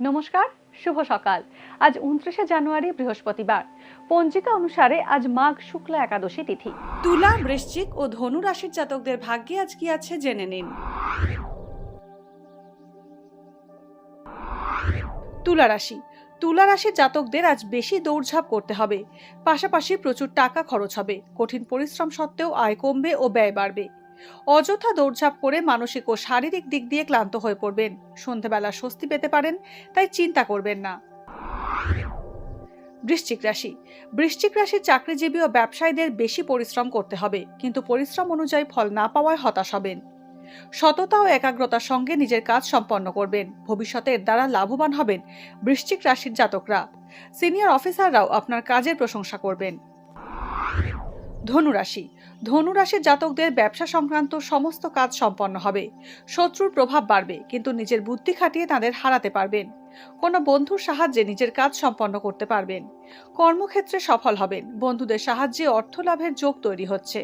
নমস্কার, শুভ সকাল। আজ 29শে জানুয়ারি বৃহস্পতিবার। পঞ্জিকা অনুসারে আজ মাঘ শুক্লা একাদশী তিথি। তুলা, বৃশ্চিক ও ধনু রাশির জাতকদের ভাগ্যে আজ কি আছে জেনে নিন। তুলা রাশি। তুলা রাশির জাতকদের আজ বেশি দৌড়ঝাঁপ করতে হবে, পাশাপাশি প্রচুর টাকা খরচ হবে। কঠিন পরিশ্রম সত্ত্বেও আয় কমবে ও ব্যয় বাড়বে। অযথা দৌড়ঝাঁপ করে মানসিক ও শারীরিক দিক দিয়ে ক্লান্ত হয়ে পড়বেন। সন্ধেবেলা স্বস্তি পেতে পারেন, তাই চিন্তা করবেন না। বৃশ্চিক রাশি। বৃশ্চিক রাশির চাকরিজীবী ও ব্যবসায়ীদের বেশি পরিশ্রম করতে হবে, কিন্তু পরিশ্রম অনুযায়ী ফল না পাওয়ায় হতাশ হবেন। সততা ও একাগ্রতার সঙ্গে নিজের কাজ সম্পন্ন করবেন। ভবিষ্যতে এর দ্বারা লাভবান হবেন বৃশ্চিক রাশির জাতকরা। সিনিয়র অফিসাররাও আপনার কাজের প্রশংসা করবেন। ধনুরাশি। ধনুরাশির জাতকদের ব্যবসা সংক্রান্ত সমস্ত কাজ সম্পন্ন হবে। শত্রুর প্রভাব বাড়বে, কিন্তু নিজের বুদ্ধি খাটিয়ে তাদের হারাতে পারবেন। কোনো বন্ধুর সাহায্যে নিজের কাজ সম্পন্ন করতে পারবেন। কর্মক্ষেত্রে সফল হবেন। বন্ধুদের সাহায্যে অর্থ লাভের যোগ তৈরি হচ্ছে।